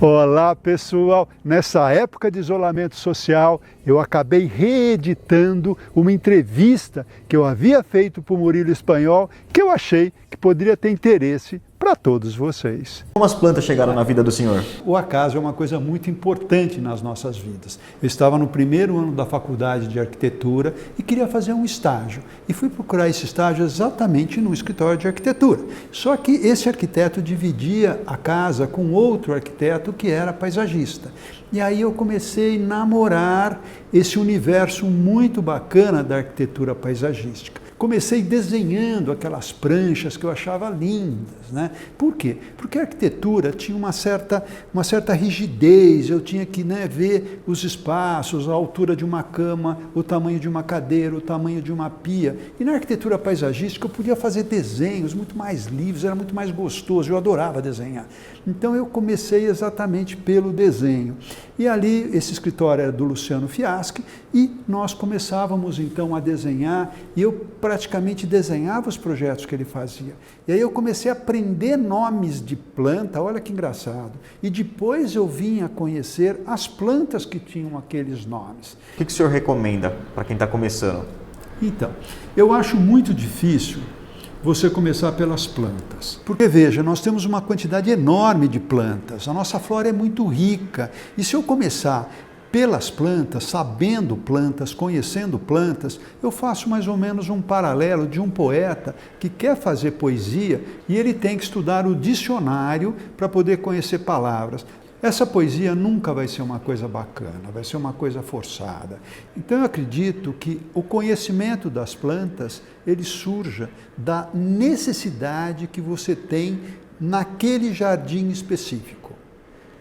Olá pessoal, nessa época de isolamento social eu acabei reeditando uma entrevista que eu havia feito para o Murilo Espanhol, que eu achei que poderia ter interesse para todos vocês. Como as plantas chegaram na vida do senhor? O acaso é uma coisa muito importante nas nossas vidas. Eu estava no primeiro ano da faculdade de arquitetura e queria fazer um estágio. E fui procurar esse estágio exatamente no escritório de arquitetura. Só que esse arquiteto dividia a casa com outro arquiteto que era paisagista. E aí eu comecei a namorar esse universo muito bacana da arquitetura paisagística. Comecei desenhando aquelas pranchas que eu achava lindas, né? Por quê? Porque a arquitetura tinha uma certa rigidez, eu tinha que, ver os espaços, a altura de uma cama, o tamanho de uma cadeira, o tamanho de uma pia. E na arquitetura paisagística eu podia fazer desenhos muito mais livres, era muito mais gostoso, eu adorava desenhar. Então eu comecei exatamente pelo desenho. E ali, esse escritório era do Luciano Fiaschi, e nós começávamos então a desenhar, e eu praticamente desenhava os projetos que ele fazia. E aí eu comecei a aprender nomes de planta, olha que engraçado. E depois eu vim a conhecer as plantas que tinham aqueles nomes. O que o senhor recomenda para quem está começando? Então, eu acho muito difícil você começar pelas plantas. Porque, veja, nós temos uma quantidade enorme de plantas, a nossa flora é muito rica, e se eu começar pelas plantas, sabendo plantas, conhecendo plantas, eu faço mais ou menos um paralelo de um poeta que quer fazer poesia e ele tem que estudar o dicionário para poder conhecer palavras. Essa poesia nunca vai ser uma coisa bacana, vai ser uma coisa forçada. Então eu acredito que o conhecimento das plantas, ele surja da necessidade que você tem naquele jardim específico.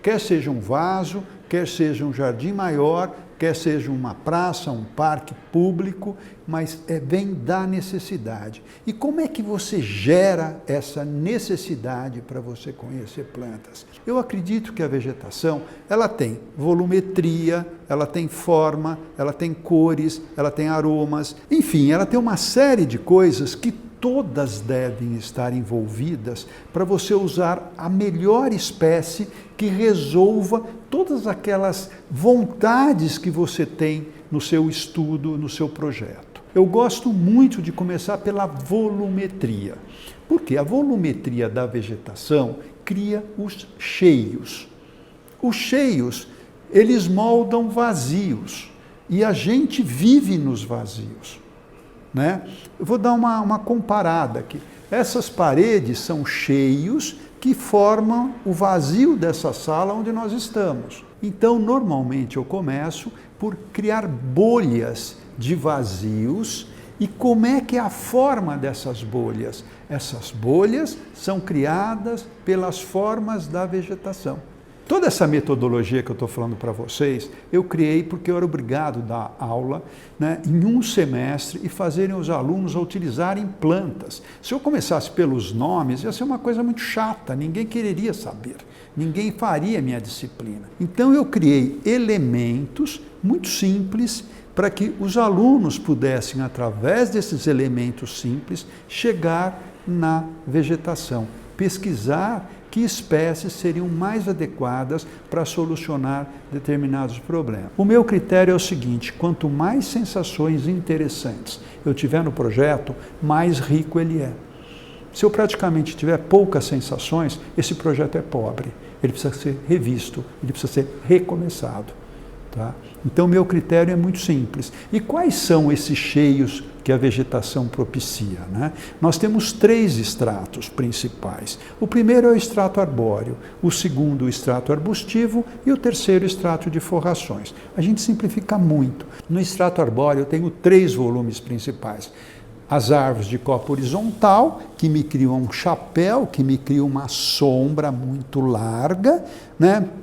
Quer seja um vaso, quer seja um jardim maior, quer seja uma praça, um parque público, mas vem da necessidade. E como é que você gera essa necessidade para você conhecer plantas? Eu acredito que a vegetação, ela tem volumetria, ela tem forma, ela tem cores, ela tem aromas, enfim, ela tem uma série de coisas que todas devem estar envolvidas para você usar a melhor espécie que resolva todas aquelas vontades que você tem no seu estudo, no seu projeto. Eu gosto muito de começar pela volumetria, porque a volumetria da vegetação cria os cheios. Os cheios, eles moldam vazios, e a gente vive nos vazios. Eu vou dar uma comparada aqui. Essas paredes são cheios que formam o vazio dessa sala onde nós estamos. Então, normalmente eu começo por criar bolhas de vazios. E como é que é a forma dessas bolhas? Essas bolhas são criadas pelas formas da vegetação. Toda essa metodologia que eu estou falando para vocês, eu criei porque eu era obrigado a dar aula em um semestre e fazerem os alunos a utilizarem plantas. Se eu começasse pelos nomes, ia ser uma coisa muito chata, ninguém quereria saber, ninguém faria a minha disciplina. Então eu criei elementos muito simples para que os alunos pudessem, através desses elementos simples, chegar na vegetação, pesquisar que espécies seriam mais adequadas para solucionar determinados problemas. O meu critério é o seguinte: quanto mais sensações interessantes eu tiver no projeto, mais rico ele é. Se eu praticamente tiver poucas sensações, esse projeto é pobre. Ele precisa ser revisto, ele precisa ser recomeçado. Tá? Então, meu critério é muito simples. E quais são esses cheios que a vegetação propicia? Nós temos 3 estratos principais. O primeiro é o estrato arbóreo, o segundo o estrato arbustivo e o terceiro o estrato de forrações. A gente simplifica muito. No estrato arbóreo eu tenho 3 volumes principais. As árvores de copa horizontal, que me criam um chapéu, que me criam uma sombra muito larga,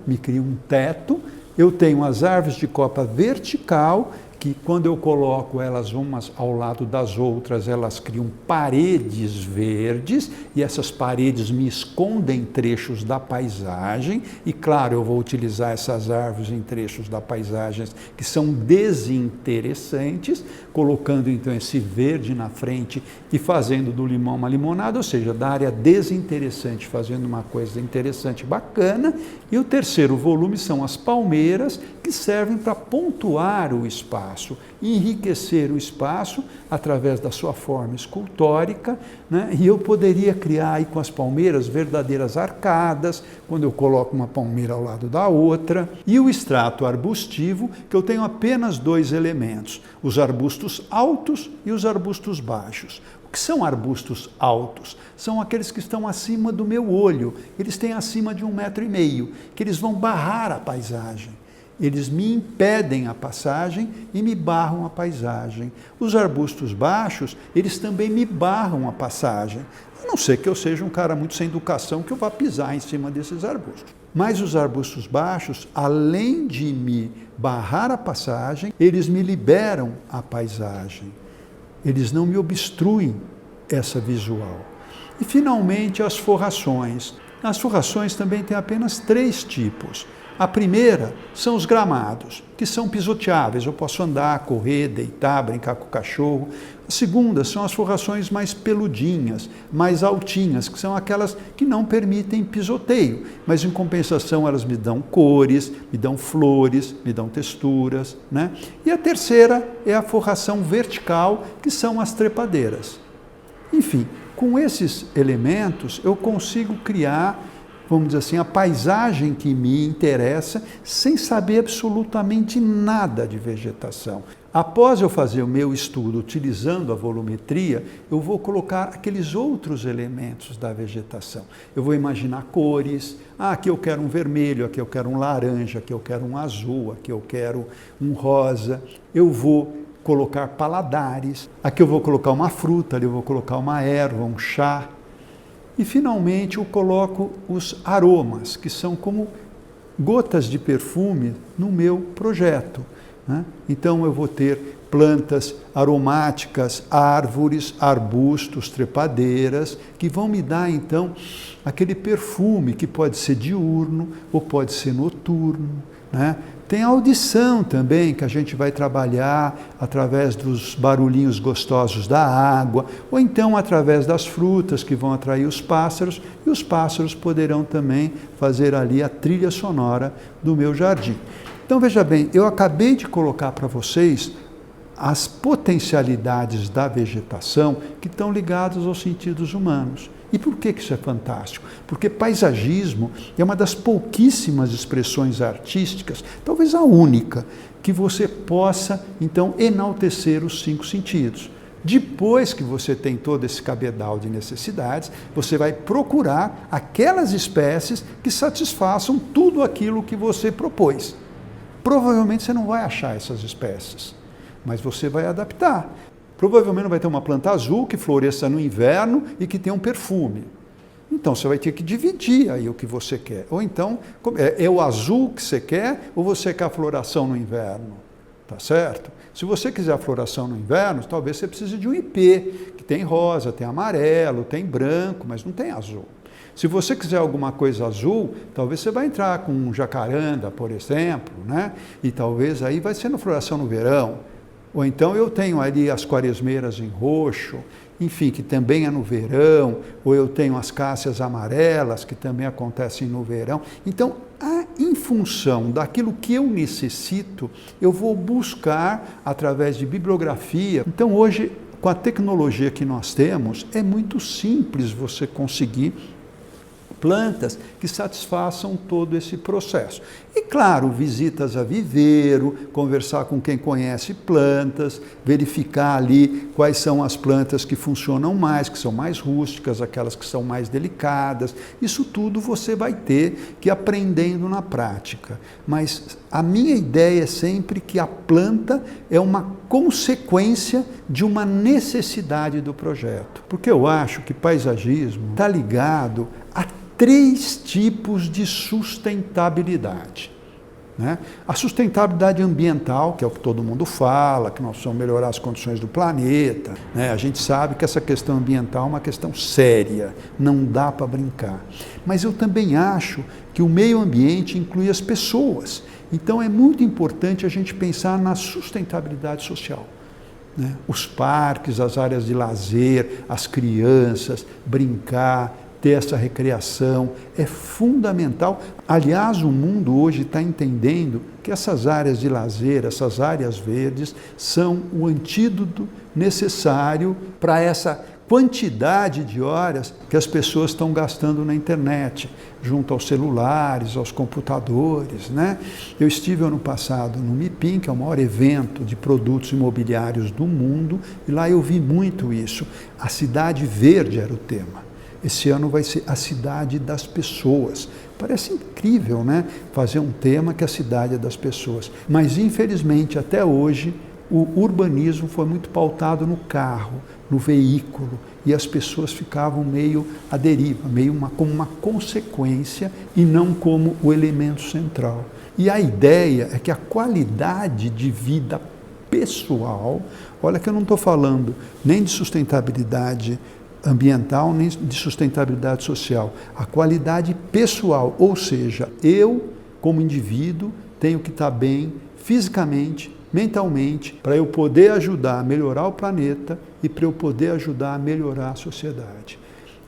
me criam um teto. Eu tenho as árvores de copa vertical, que quando eu coloco elas umas ao lado das outras, elas criam paredes verdes e essas paredes me escondem trechos da paisagem e, claro, eu vou utilizar essas árvores em trechos da paisagem que são desinteressantes, colocando então esse verde na frente e fazendo do limão uma limonada, ou seja, da área desinteressante fazendo uma coisa interessante, bacana. E o terceiro volume são as palmeiras, que servem para pontuar o espaço, enriquecer o espaço através da sua forma escultórica, né? E eu poderia criar aí com as palmeiras verdadeiras arcadas, quando eu coloco uma palmeira ao lado da outra. E o extrato arbustivo, que eu tenho apenas 2 elementos, os arbustos altos e os arbustos baixos. O que são arbustos altos? São aqueles que estão acima do meu olho, eles têm acima de 1,5 m, que eles vão barrar a paisagem. Eles me impedem a passagem e me barram a paisagem. Os arbustos baixos, eles também me barram a passagem. A não ser que eu seja um cara muito sem educação, que eu vá pisar em cima desses arbustos. Mas os arbustos baixos, além de me barrar a passagem, eles me liberam a paisagem. Eles não me obstruem essa visual. E, finalmente, as forrações. As forrações também têm apenas 3 tipos. A primeira são os gramados, que são pisoteáveis. Eu posso andar, correr, deitar, brincar com o cachorro. A segunda são as forrações mais peludinhas, mais altinhas, que são aquelas que não permitem pisoteio, mas em compensação elas me dão cores, me dão flores, me dão texturas, né? E a terceira é a forração vertical, que são as trepadeiras. Enfim, com esses elementos eu consigo criar, vamos dizer assim, a paisagem que me interessa, sem saber absolutamente nada de vegetação. Após eu fazer o meu estudo utilizando a volumetria, eu vou colocar aqueles outros elementos da vegetação. Eu vou imaginar cores, aqui eu quero um vermelho, aqui eu quero um laranja, aqui eu quero um azul, aqui eu quero um rosa. Eu vou colocar paladares, aqui eu vou colocar uma fruta, ali eu vou colocar uma erva, um chá. E, finalmente, eu coloco os aromas, que são como gotas de perfume no meu projeto, né? Então, eu vou ter plantas aromáticas, árvores, arbustos, trepadeiras, que vão me dar, então, aquele perfume que pode ser diurno ou pode ser noturno, né? Tem a audição também, que a gente vai trabalhar através dos barulhinhos gostosos da água, ou então através das frutas que vão atrair os pássaros, e os pássaros poderão também fazer ali a trilha sonora do meu jardim. Então, veja bem, eu acabei de colocar para vocês as potencialidades da vegetação que estão ligadas aos sentidos humanos. E por que isso é fantástico? Porque paisagismo é uma das pouquíssimas expressões artísticas, talvez a única, que você possa, então, enaltecer os 5 sentidos. Depois que você tem todo esse cabedal de necessidades, você vai procurar aquelas espécies que satisfaçam tudo aquilo que você propôs. Provavelmente você não vai achar essas espécies, mas você vai adaptar. Provavelmente vai ter uma planta azul que floresça no inverno e que tenha um perfume. Então, você vai ter que dividir aí o que você quer. Ou então, é o azul que você quer ou você quer a floração no inverno? Tá certo? Se você quiser a floração no inverno, talvez você precise de um ipê, que tem rosa, tem amarelo, tem branco, mas não tem azul. Se você quiser alguma coisa azul, talvez você vai entrar com um jacaranda, por exemplo, né? E talvez aí vai ser na floração no verão. Ou então eu tenho ali as quaresmeiras em roxo, enfim, que também é no verão, ou eu tenho as cássias amarelas, que também acontecem no verão. Então, em função daquilo que eu necessito, eu vou buscar através de bibliografia. Então, hoje, com a tecnologia que nós temos, é muito simples você conseguir plantas que satisfaçam todo esse processo. E, claro, visitas a viveiro, conversar com quem conhece plantas, verificar ali quais são as plantas que funcionam mais, que são mais rústicas, aquelas que são mais delicadas. Isso tudo você vai ter que ir aprendendo na prática. Mas a minha ideia é sempre que a planta é uma consequência de uma necessidade do projeto. Porque eu acho que paisagismo está ligado a 3 tipos de sustentabilidade. né? A sustentabilidade ambiental, que é o que todo mundo fala, que nós precisamos melhorar as condições do planeta, né? A gente sabe que essa questão ambiental é uma questão séria, não dá para brincar. Mas eu também acho que o meio ambiente inclui as pessoas. Então é muito importante a gente pensar na sustentabilidade social, né? Os parques, as áreas de lazer, as crianças, brincar, ter essa recreação, é fundamental. Aliás, o mundo hoje está entendendo que essas áreas de lazer, essas áreas verdes, são o antídoto necessário para essa quantidade de horas que as pessoas estão gastando na internet, junto aos celulares, aos computadores, né? Eu estive ano passado no MIPIM, que é o maior evento de produtos imobiliários do mundo, e lá eu vi muito isso. A cidade verde era o tema. Esse ano vai ser a cidade das pessoas. Parece incrível, né? Fazer um tema que a cidade é das pessoas. Mas, infelizmente, até hoje, o urbanismo foi muito pautado no carro, no veículo, e as pessoas ficavam meio à deriva, como uma consequência e não como o elemento central. E a ideia é que a qualidade de vida pessoal, olha que eu não estou falando nem de sustentabilidade ambiental, nem de sustentabilidade social. A qualidade pessoal, ou seja, eu, como indivíduo, tenho que estar bem fisicamente, mentalmente, para eu poder ajudar a melhorar o planeta e para eu poder ajudar a melhorar a sociedade.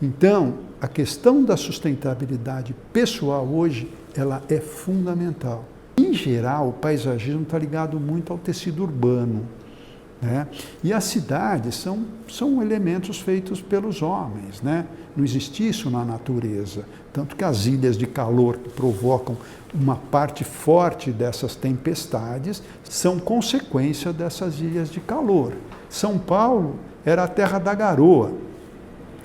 Então, a questão da sustentabilidade pessoal hoje, ela é fundamental. Em geral, o paisagismo está ligado muito ao tecido urbano, né? E as cidades são elementos feitos pelos homens, né? Não existe isso na natureza. Tanto que as ilhas de calor que provocam uma parte forte dessas tempestades são consequência dessas ilhas de calor. São Paulo era a terra da garoa,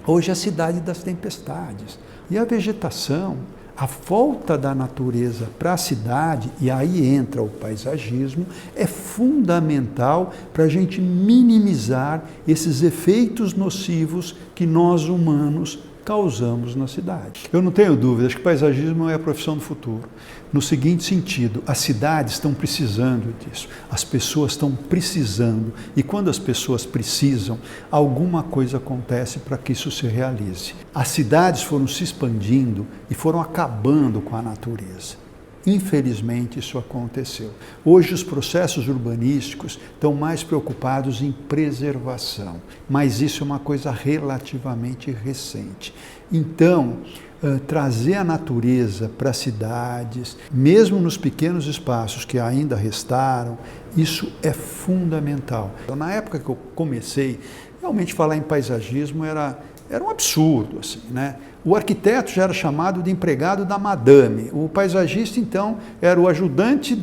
hoje é a cidade das tempestades. E a vegetação, a volta da natureza para a cidade, e aí entra o paisagismo, é fundamental para a gente minimizar esses efeitos nocivos que nós humanos causamos na cidade. Eu não tenho dúvida, acho que o paisagismo é a profissão do futuro. No seguinte sentido, as cidades estão precisando disso, as pessoas estão precisando, e quando as pessoas precisam, alguma coisa acontece para que isso se realize. As cidades foram se expandindo e foram acabando com a natureza. Infelizmente, isso aconteceu. Hoje, os processos urbanísticos estão mais preocupados em preservação, mas isso é uma coisa relativamente recente. Então, trazer a natureza para as cidades, mesmo nos pequenos espaços que ainda restaram, isso é fundamental. Então, na época que eu comecei, realmente falar em paisagismo era um absurdo, assim, né? O arquiteto já era chamado de empregado da madame. O paisagista, então, era o ajudante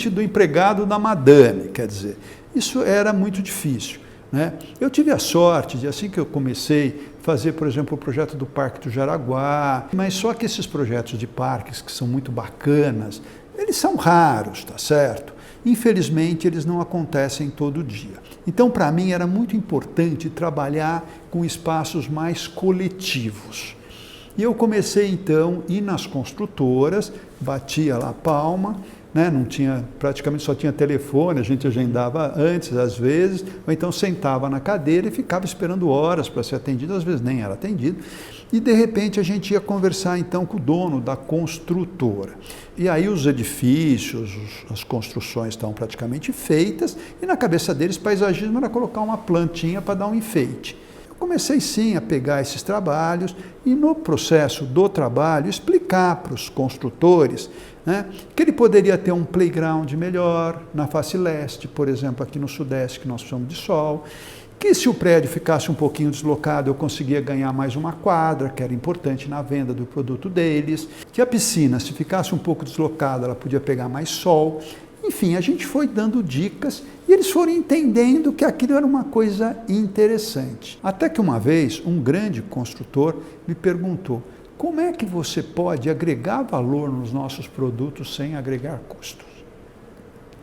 do empregado da madame. Quer dizer, isso era muito difícil, né? Eu tive a sorte de, assim que eu comecei, fazer, por exemplo, o projeto do Parque do Jaraguá, mas só que esses projetos de parques, que são muito bacanas, eles são raros, tá certo? Infelizmente, eles não acontecem todo dia. Então, para mim, era muito importante trabalhar com espaços mais coletivos. E eu comecei, então, a ir nas construtoras, batia lá a palma, né? Não tinha, praticamente só tinha telefone, a gente agendava antes, às vezes, ou então sentava na cadeira e ficava esperando horas para ser atendido, às vezes nem era atendido, e de repente a gente ia conversar então com o dono da construtora. E aí os edifícios, as construções estão praticamente feitas, e na cabeça deles paisagismo era colocar uma plantinha para dar um enfeite. Eu comecei sim a pegar esses trabalhos e no processo do trabalho explicar para os construtores, né, que ele poderia ter um playground melhor na face leste, por exemplo, aqui no sudeste, que nós precisamos de sol, que se o prédio ficasse um pouquinho deslocado, eu conseguia ganhar mais uma quadra, que era importante na venda do produto deles, que a piscina, se ficasse um pouco deslocada, ela podia pegar mais sol. Enfim, a gente foi dando dicas e eles foram entendendo que aquilo era uma coisa interessante. Até que uma vez, um grande construtor me perguntou: como é que você pode agregar valor nos nossos produtos sem agregar custos?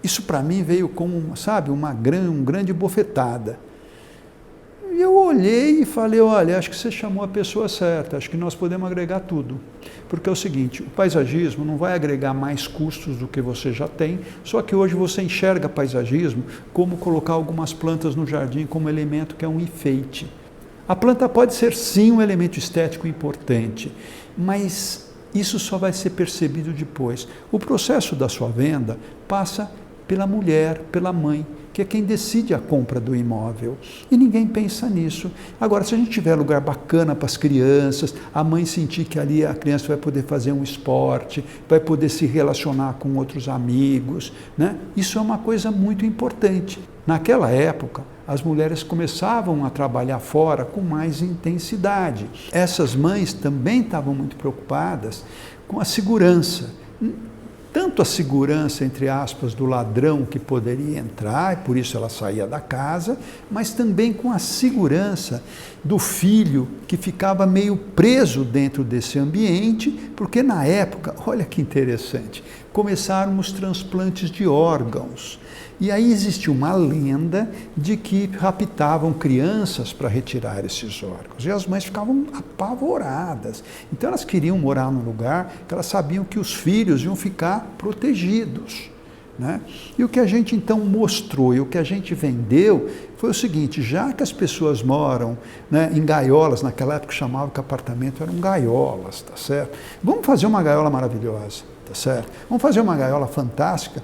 Isso para mim veio como, sabe, uma grande bofetada. E eu olhei e falei, olha, acho que você chamou a pessoa certa, acho que nós podemos agregar tudo. Porque é o seguinte, o paisagismo não vai agregar mais custos do que você já tem, só que hoje você enxerga paisagismo como colocar algumas plantas no jardim como elemento que é um enfeite. A planta pode ser sim um elemento estético importante, mas isso só vai ser percebido depois. O processo da sua venda passa pela mulher, pela mãe, que é quem decide a compra do imóvel. E ninguém pensa nisso. Agora, se a gente tiver lugar bacana para as crianças, a mãe sentir que ali a criança vai poder fazer um esporte, vai poder se relacionar com outros amigos, né? Isso é uma coisa muito importante. Naquela época, as mulheres começavam a trabalhar fora com mais intensidade. Essas mães também estavam muito preocupadas com a segurança. Tanto a segurança, entre aspas, do ladrão que poderia entrar, e por isso ela saía da casa, mas também com a segurança do filho que ficava meio preso dentro desse ambiente, porque na época, olha que interessante, começaram os transplantes de órgãos. E aí existia uma lenda de que raptavam crianças para retirar esses órgãos. E as mães ficavam apavoradas. Então elas queriam morar num lugar que elas sabiam que os filhos iam ficar protegidos, né? E o que a gente então mostrou e o que a gente vendeu foi o seguinte, já que as pessoas moram, né, em gaiolas, naquela época chamavam que apartamento eram gaiolas, tá certo? Vamos fazer uma gaiola maravilhosa. Tá certo? Vamos fazer uma gaiola fantástica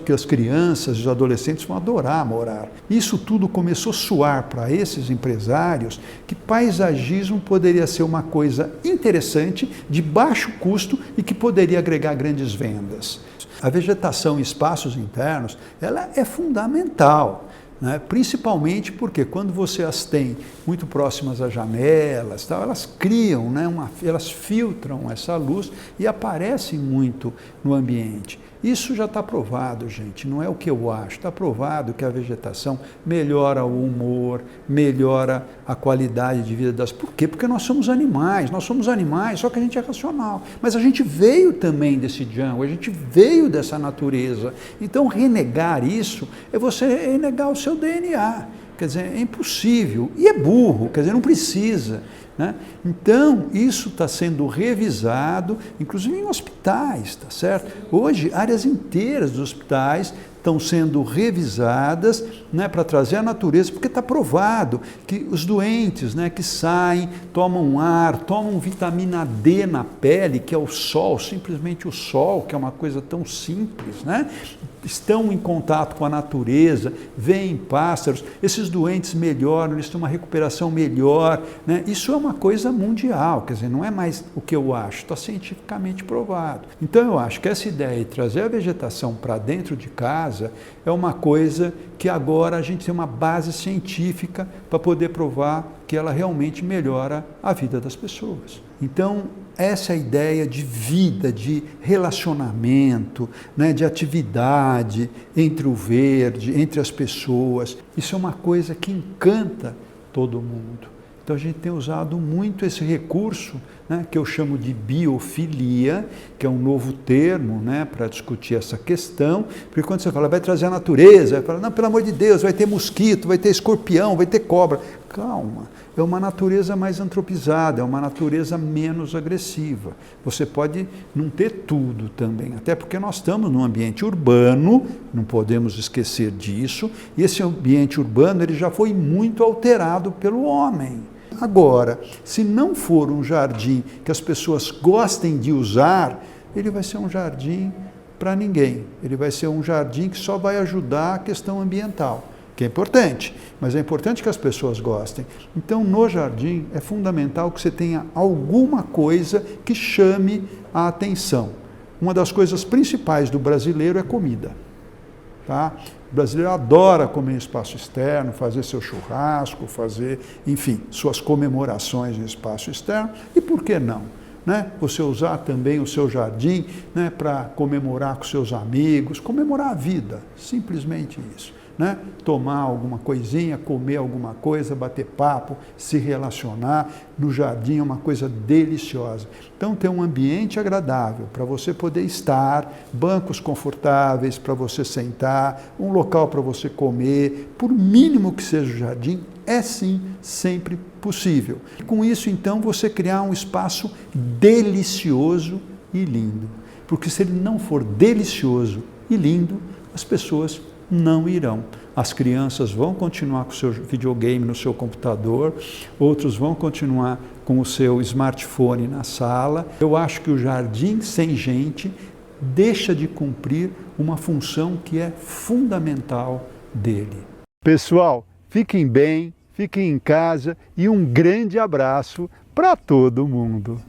que as crianças e os adolescentes vão adorar morar. Isso tudo começou a soar para esses empresários que paisagismo poderia ser uma coisa interessante, de baixo custo e que poderia agregar grandes vendas. A vegetação em espaços internos, ela é fundamental. Né? Principalmente porque quando você as tem muito próximas às janelas, tal, elas criam, né, elas filtram essa luz e aparecem muito no ambiente. Isso já está provado, gente, não é o que eu acho, está provado que a vegetação melhora o humor, melhora a qualidade de vida das... Por quê? Porque nós somos animais, só que a gente é racional. Mas a gente veio também desse jungle, a gente veio dessa natureza. Então renegar isso é você renegar o seu DNA. Quer dizer, é impossível. E é burro, quer dizer, não precisa. Né? Então, isso está sendo revisado, inclusive em hospitais, tá certo? Hoje, áreas inteiras dos hospitais estão sendo revisadas, né, para trazer a natureza, porque está provado que os doentes, né, que saem, tomam ar, tomam vitamina D na pele, que é o sol, simplesmente o sol, que é uma coisa tão simples, né? Estão em contato com a natureza, veem pássaros, esses doentes melhoram, eles têm uma recuperação melhor, né? Isso é uma coisa mundial, quer dizer, não é mais o que eu acho, está cientificamente provado. Então eu acho que essa ideia de trazer a vegetação para dentro de casa é uma coisa que agora a gente tem uma base científica para poder provar que ela realmente melhora a vida das pessoas. Então, essa é a ideia de vida, de relacionamento, né, de atividade entre o verde, entre as pessoas. Isso é uma coisa que encanta todo mundo. Então a gente tem usado muito esse recurso, né, que eu chamo de biofilia, que é um novo termo, né, para discutir essa questão, porque quando você fala, vai trazer a natureza, vai falar, não, pelo amor de Deus, vai ter mosquito, vai ter escorpião, vai ter cobra. Calma, é uma natureza mais antropizada, é uma natureza menos agressiva. Você pode não ter tudo também, até porque nós estamos num ambiente urbano, não podemos esquecer disso, e esse ambiente urbano ele já foi muito alterado pelo homem. Agora, se não for um jardim que as pessoas gostem de usar, ele vai ser um jardim para ninguém. Ele vai ser um jardim que só vai ajudar a questão ambiental, que é importante, mas é importante que as pessoas gostem. Então, no jardim, é fundamental que você tenha alguma coisa que chame a atenção. Uma das coisas principais do brasileiro é comida. Tá? O brasileiro adora comer em espaço externo, fazer seu churrasco, fazer, enfim, suas comemorações em espaço externo. E por que não? Né? Você usar também o seu jardim, né, para comemorar com seus amigos, comemorar a vida, simplesmente isso. né? Tomar alguma coisinha, comer alguma coisa, bater papo, se relacionar. No jardim é uma coisa deliciosa. Então tem um ambiente agradável para você poder estar, bancos confortáveis para você sentar, um local para você comer, por mínimo que seja o jardim, é sim sempre possível. E com isso, então, você criar um espaço delicioso e lindo. Porque se ele não for delicioso e lindo, as pessoas não irão. As crianças vão continuar com o seu videogame no seu computador, outros vão continuar com o seu smartphone na sala. Eu acho que o jardim sem gente deixa de cumprir uma função que é fundamental dele. Pessoal, fiquem bem, fiquem em casa e um grande abraço para todo mundo.